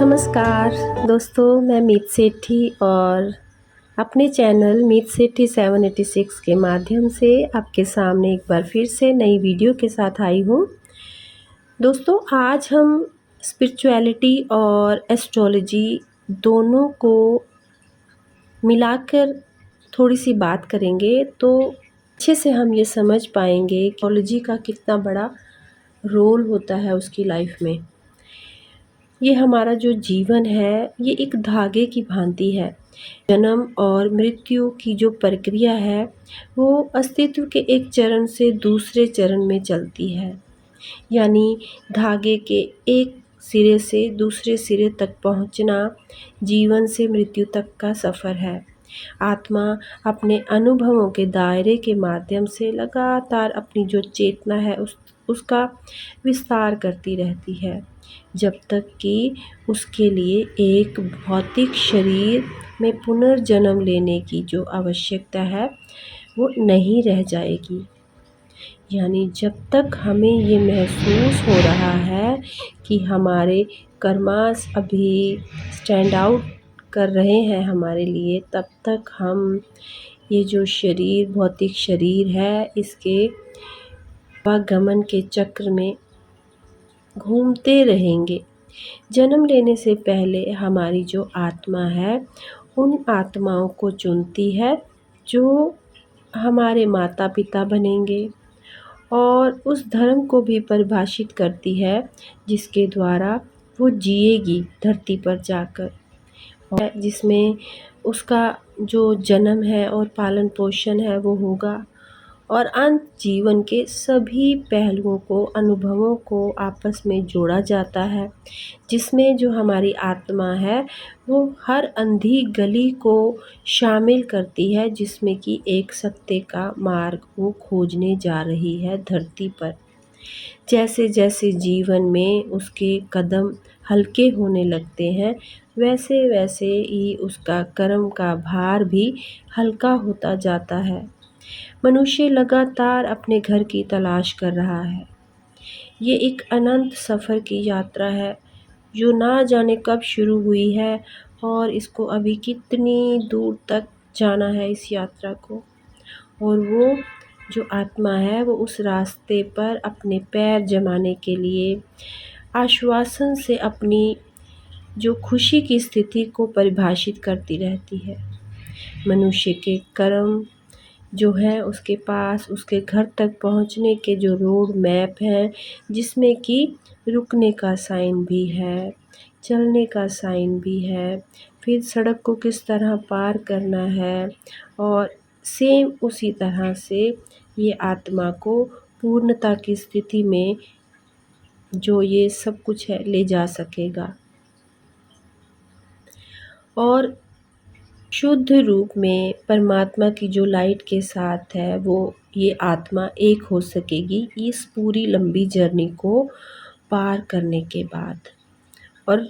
नमस्कार दोस्तों, मैं मीत सेठी और अपने चैनल मीत सेठी 786 के माध्यम से आपके सामने एक बार फिर से नई वीडियो के साथ आई हूँ। दोस्तों, आज हम स्पिरिचुअलिटी और एस्ट्रोलॉजी दोनों को मिलाकर थोड़ी सी बात करेंगे, तो अच्छे से हम ये समझ पाएंगे कि एस्ट्रोलॉजी का कितना बड़ा रोल होता है उसकी लाइफ में। ये हमारा जो जीवन है ये एक धागे की भांति है। जन्म और मृत्यु की जो प्रक्रिया है वो अस्तित्व के एक चरण से दूसरे चरण में चलती है, यानी धागे के एक सिरे से दूसरे सिरे तक पहुंचना जीवन से मृत्यु तक का सफ़र है। आत्मा अपने अनुभवों के दायरे के माध्यम से लगातार अपनी जो चेतना है उसका विस्तार करती रहती है, जब तक कि उसके लिए एक भौतिक शरीर में पुनर्जन्म लेने की जो आवश्यकता है वो नहीं रह जाएगी। यानी जब तक हमें ये महसूस हो रहा है कि हमारे कर्मास अभी स्टैंड आउट कर रहे हैं हमारे लिए, तब तक हम ये जो शरीर भौतिक शरीर है इसके आवागमन के चक्र में घूमते रहेंगे। जन्म लेने से पहले हमारी जो आत्मा है उन आत्माओं को चुनती है जो हमारे माता पिता बनेंगे, और उस धर्म को भी परिभाषित करती है जिसके द्वारा वो जिएगी धरती पर जाकर, और जिसमें उसका जो जन्म है और पालन पोषण है वो होगा, और अंत जीवन के सभी पहलुओं को अनुभवों को आपस में जोड़ा जाता है, जिसमें जो हमारी आत्मा है वो हर अंधी गली को शामिल करती है, जिसमें कि एक सत्य का मार्ग वो खोजने जा रही है धरती पर। जैसे जैसे जीवन में उसके कदम हल्के होने लगते हैं वैसे वैसे ही उसका कर्म का भार भी हल्का होता जाता है। मनुष्य लगातार अपने घर की तलाश कर रहा है। ये एक अनंत सफ़र की यात्रा है जो ना जाने कब शुरू हुई है और इसको अभी कितनी दूर तक जाना है इस यात्रा को। और वो जो आत्मा है वो उस रास्ते पर अपने पैर जमाने के लिए आश्वासन से अपनी जो खुशी की स्थिति को परिभाषित करती रहती है। मनुष्य के कर्म जो है उसके पास उसके घर तक पहुंचने के जो रोड मैप हैं, जिसमें कि रुकने का साइन भी है, चलने का साइन भी है, फिर सड़क को किस तरह पार करना है, और सेम उसी तरह से ये आत्मा को पूर्णता की स्थिति में जो ये सब कुछ है ले जा सकेगा, और शुद्ध रूप में परमात्मा की जो लाइट के साथ है वो ये आत्मा एक हो सकेगी इस पूरी लंबी जर्नी को पार करने के बाद। और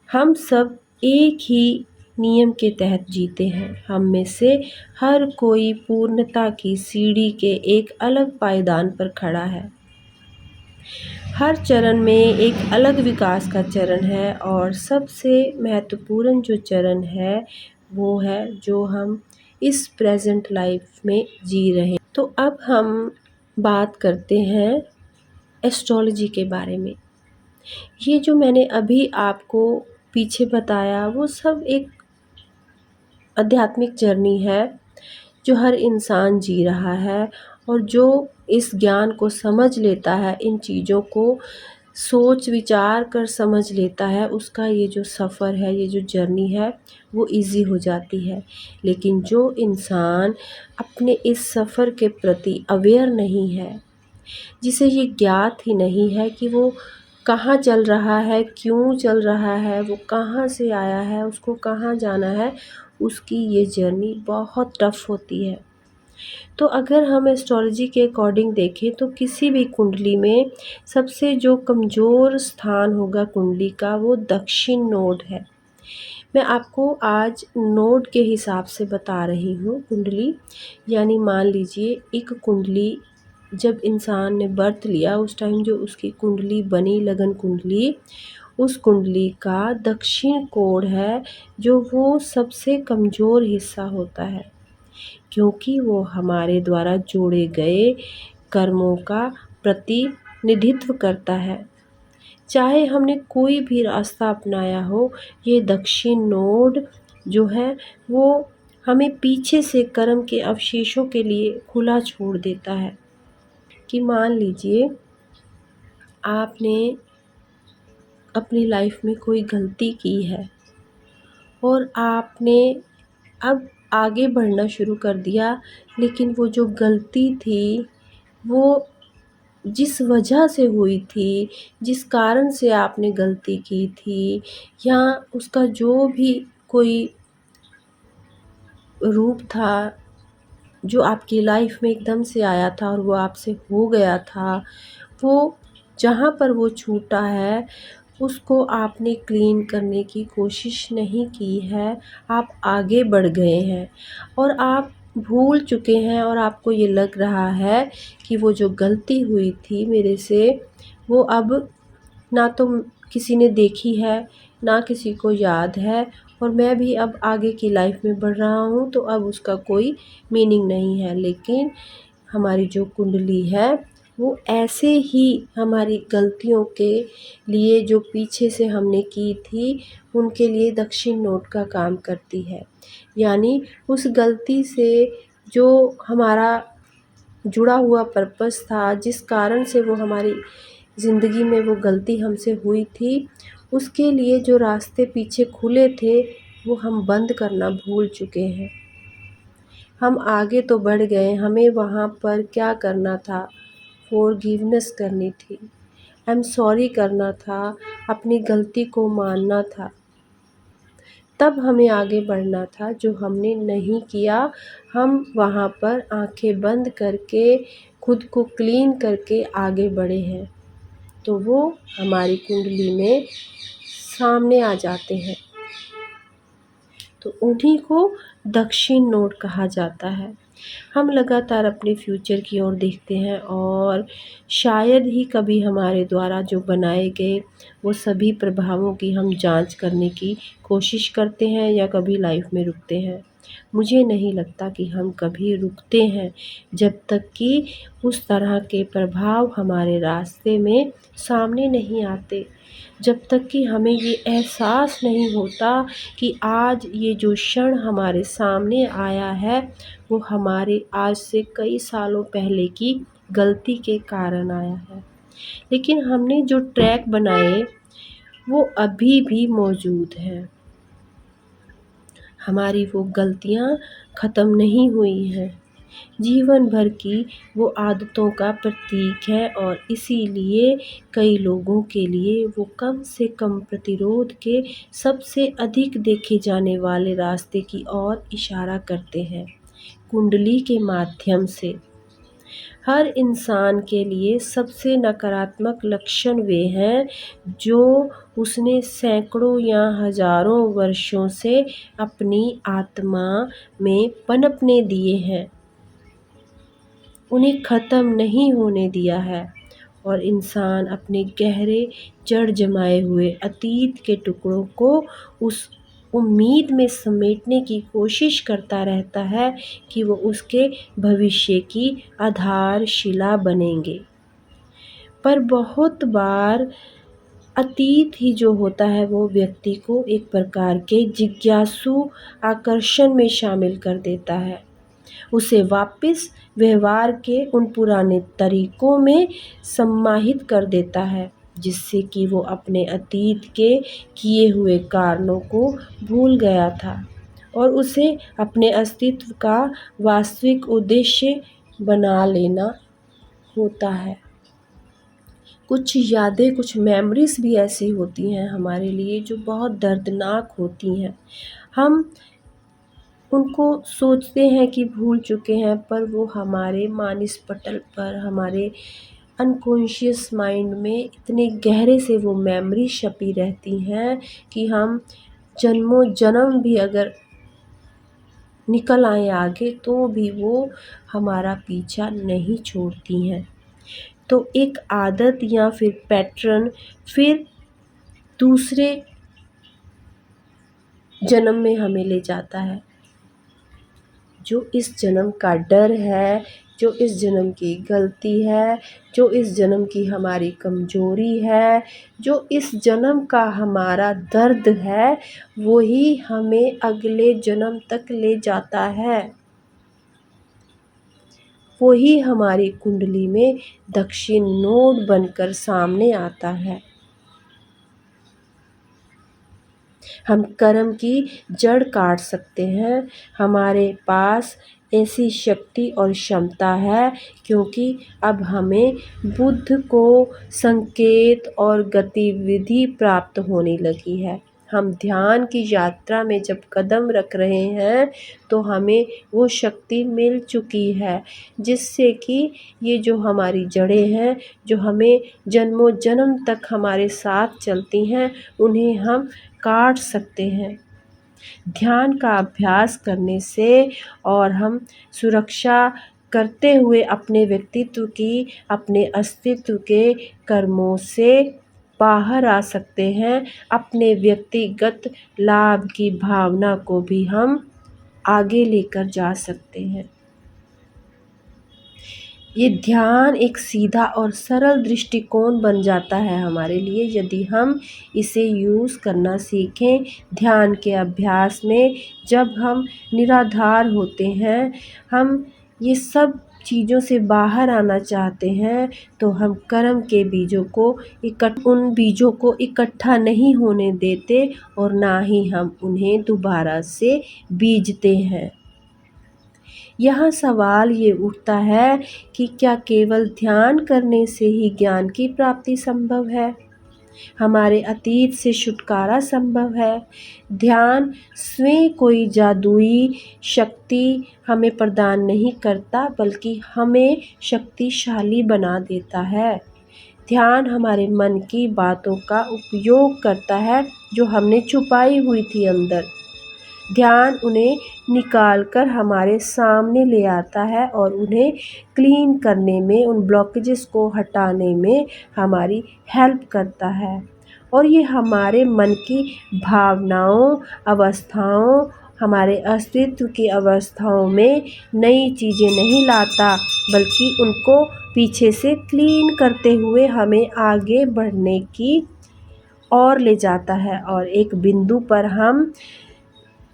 हम सब एक ही नियम के तहत जीते हैं। हम में से हर कोई पूर्णता की सीढ़ी के एक अलग पायदान पर खड़ा है। हर चरण में एक अलग विकास का चरण है, और सबसे महत्वपूर्ण जो चरण है वो है जो हम इस प्रेजेंट लाइफ में जी रहे हैं। तो अब हम बात करते हैं एस्ट्रोलॉजी के बारे में। ये जो मैंने अभी आपको पीछे बताया वो सब एक आध्यात्मिक जर्नी है जो हर इंसान जी रहा है, और जो इस ज्ञान को समझ लेता है, इन चीज़ों को सोच विचार कर समझ लेता है, उसका ये जो सफ़र है ये जो जर्नी है वो इजी हो जाती है। लेकिन जो इंसान अपने इस सफ़र के प्रति अवेयर नहीं है, जिसे ये ज्ञात ही नहीं है कि वो कहाँ चल रहा है, क्यों चल रहा है, वो कहाँ से आया है, उसको कहाँ जाना है, उसकी ये जर्नी बहुत टफ होती है। तो अगर हम एस्ट्रोलॉजी के अकॉर्डिंग देखें तो किसी भी कुंडली में सबसे जो कमज़ोर स्थान होगा कुंडली का वो दक्षिण नोड है। मैं आपको आज नोड के हिसाब से बता रही हूँ कुंडली। यानी मान लीजिए एक कुंडली जब इंसान ने बर्थ लिया उस टाइम जो उसकी कुंडली बनी, लगन कुंडली, उस कुंडली का दक्षिण कोण है, जो वो सबसे कमज़ोर हिस्सा होता है, क्योंकि वो हमारे द्वारा जोड़े गए कर्मों का प्रतिनिधित्व करता है। चाहे हमने कोई भी रास्ता अपनाया हो, ये दक्षिण नोड जो है वो हमें पीछे से कर्म के अवशेषों के लिए खुला छोड़ देता है। कि मान लीजिए आपने अपनी लाइफ में कोई गलती की है और आपने अब आगे बढ़ना शुरू कर दिया, लेकिन वो जो गलती थी वो जिस वजह से हुई थी, जिस कारण से आपने गलती की थी, या उसका जो भी कोई रूप था जो आपकी लाइफ में एकदम से आया था और वो आपसे हो गया था, वो जहाँ पर वो छूटा है उसको आपने क्लीन करने की कोशिश नहीं की है। आप आगे बढ़ गए हैं और आप भूल चुके हैं और आपको ये लग रहा है कि वो जो गलती हुई थी मेरे से, वो अब ना तो किसी ने देखी है, ना किसी को याद है, और मैं भी अब आगे की लाइफ में बढ़ रहा हूँ, तो अब उसका कोई मीनिंग नहीं है। लेकिन हमारी जो कुंडली है वो ऐसे ही हमारी गलतियों के लिए जो पीछे से हमने की थी उनके लिए दक्षिण नोड का काम करती है। यानी उस गलती से जो हमारा जुड़ा हुआ पर्पस था, जिस कारण से वो हमारी ज़िंदगी में वो गलती हमसे हुई थी, उसके लिए जो रास्ते पीछे खुले थे वो हम बंद करना भूल चुके हैं। हम आगे तो बढ़ गए, हमें वहाँ पर क्या करना था, फ़ॉरगिवनेस करनी थी, आई एम सॉरी करना था, अपनी गलती को मानना था। तब हमें आगे बढ़ना था, जो हमने नहीं किया। हम वहाँ पर आंखें बंद करके खुद को क्लीन करके आगे बढ़े हैं, तो वो हमारी कुंडली में सामने आ जाते हैं। तो उन्हीं को दक्षिण नोड कहा जाता है। हम लगातार अपने फ्यूचर की ओर देखते हैं और शायद ही कभी हमारे द्वारा जो बनाए गए वो सभी प्रभावों की हम जांच करने की कोशिश करते हैं या कभी लाइफ में रुकते हैं। मुझे नहीं लगता कि हम कभी रुकते हैं जब तक कि उस तरह के प्रभाव हमारे रास्ते में सामने नहीं आते। जब तक कि हमें ये एहसास नहीं होता कि आज ये जो क्षण हमारे सामने आया है वो हमारे आज से कई सालों पहले की गलती के कारण आया है। लेकिन हमने जो ट्रैक बनाए वो अभी भी मौजूद हैं। हमारी वो गलतियाँ ख़त्म नहीं हुई हैं। जीवन भर की वो आदतों का प्रतीक है और इसीलिए कई लोगों के लिए वो कम से कम प्रतिरोध के सबसे अधिक देखे जाने वाले रास्ते की ओर इशारा करते हैं। कुंडली के माध्यम से हर इंसान के लिए सबसे नकारात्मक लक्षण वे हैं जो उसने सैकड़ों या हजारों वर्षों से अपनी आत्मा में पनपने दिए हैं, उन्हें ख़त्म नहीं होने दिया है। और इंसान अपने गहरे जड़ जमाए हुए अतीत के टुकड़ों को उस उम्मीद में समेटने की कोशिश करता रहता है कि वो उसके भविष्य की आधारशिला बनेंगे। पर बहुत बार अतीत ही जो होता है वो व्यक्ति को एक प्रकार के जिज्ञासु आकर्षण में शामिल कर देता है, उसे वापस व्यवहार के उन पुराने तरीकों में सम्माहित कर देता है, जिससे कि वो अपने अतीत के किए हुए कारणों को भूल गया था और उसे अपने अस्तित्व का वास्तविक उद्देश्य बना लेना होता है। कुछ यादें, कुछ मेमोरीज़ भी ऐसी होती हैं हमारे लिए जो बहुत दर्दनाक होती हैं। हम उनको सोचते हैं कि भूल चुके हैं, पर वो हमारे मानस पटल पर, हमारे अनकॉन्शियस माइंड में इतने गहरे से वो मेमोरी छपी रहती हैं कि हम जन्मों जन्म भी अगर निकल आए आगे तो भी वो हमारा पीछा नहीं छोड़ती हैं। तो एक आदत या फिर पैटर्न फिर दूसरे जन्म में हमें ले जाता है। जो इस जन्म का डर है, जो इस जन्म की गलती है, जो इस जन्म की हमारी कमज़ोरी है, जो इस जन्म का हमारा दर्द है, वही हमें अगले जन्म तक ले जाता है। वही हमारी कुंडली में दक्षिण नोड बनकर सामने आता है। हम कर्म की जड़ काट सकते हैं। हमारे पास ऐसी शक्ति और क्षमता है, क्योंकि अब हमें बुद्ध को संकेत और गतिविधि प्राप्त होने लगी है। हम ध्यान की यात्रा में जब कदम रख रहे हैं तो हमें वो शक्ति मिल चुकी है, जिससे कि ये जो हमारी जड़ें हैं, जो हमें जन्मों जन्म तक हमारे साथ चलती हैं, उन्हें हम काट सकते हैं। ध्यान का अभ्यास करने से और हम सुरक्षा करते हुए अपने व्यक्तित्व की, अपने अस्तित्व के कर्मों से बाहर आ सकते हैं। अपने व्यक्तिगत लाभ की भावना को भी हम आगे लेकर जा सकते हैं। ये ध्यान एक सीधा और सरल दृष्टिकोण बन जाता है हमारे लिए, यदि हम इसे यूज़ करना सीखें। ध्यान के अभ्यास में जब हम निराधार होते हैं, हम ये सब चीज़ों से बाहर आना चाहते हैं, तो हम कर्म के बीजों को उन बीजों को इकट्ठा नहीं होने देते और ना ही हम उन्हें दोबारा से बीजते हैं। यहाँ सवाल ये उठता है कि क्या केवल ध्यान करने से ही ज्ञान की प्राप्ति संभव है? हमारे अतीत से छुटकारा संभव है? ध्यान स्वयं कोई जादुई शक्ति हमें प्रदान नहीं करता, बल्कि हमें शक्तिशाली बना देता है। ध्यान हमारे मन की बातों का उपयोग करता है, जो हमने छुपाई हुई थी अंदर। ध्यान उन्हें निकाल कर हमारे सामने ले आता है और उन्हें क्लीन करने में, उन ब्लॉकेजेस को हटाने में हमारी हेल्प करता है। और ये हमारे मन की भावनाओं, अवस्थाओं, हमारे अस्तित्व की अवस्थाओं में नई चीज़ें नहीं लाता, बल्कि उनको पीछे से क्लीन करते हुए हमें आगे बढ़ने की ओर ले जाता है। और एक बिंदु पर हम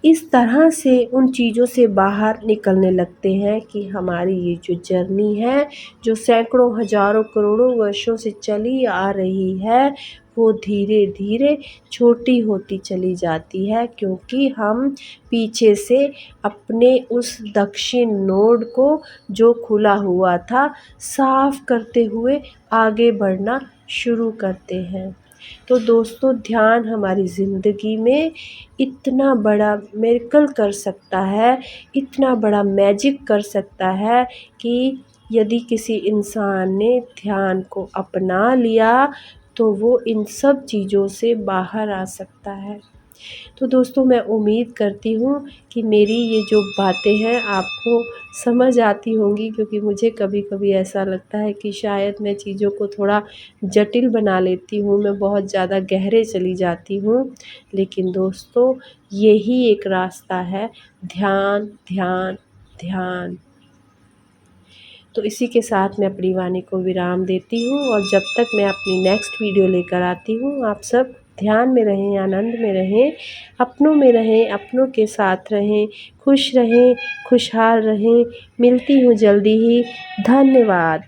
इस तरह से उन चीज़ों से बाहर निकलने लगते हैं कि हमारी ये जो जर्नी है, जो सैकड़ों, हज़ारों, करोड़ों वर्षों से चली आ रही है, वो धीरे धीरे छोटी होती चली जाती है, क्योंकि हम पीछे से अपने उस दक्षिण नोड को, जो खुला हुआ था, साफ करते हुए आगे बढ़ना शुरू करते हैं। तो दोस्तों, ध्यान हमारी ज़िंदगी में इतना बड़ा मिरेकल कर सकता है, इतना बड़ा मैजिक कर सकता है कि यदि किसी इंसान ने ध्यान को अपना लिया, तो वो इन सब चीज़ों से बाहर आ सकता है। तो दोस्तों, मैं उम्मीद करती हूँ कि मेरी ये जो बातें हैं आपको समझ आती होंगी, क्योंकि मुझे कभी-कभी ऐसा लगता है कि शायद मैं चीज़ों को थोड़ा जटिल बना लेती हूँ, मैं बहुत ज़्यादा गहरे चली जाती हूँ। लेकिन दोस्तों, यही एक रास्ता है, ध्यान, ध्यान, ध्यान। तो इसी के साथ मैं अपनी वाणी को विराम देती हूँ, और जब तक मैं अपनी नेक्स्ट वीडियो लेकर आती हूँ, आप सब ध्यान में रहें, आनंद में रहें, अपनों में रहें, अपनों के साथ रहें, खुश रहें, खुशहाल रहें। मिलती हूँ जल्दी ही। धन्यवाद।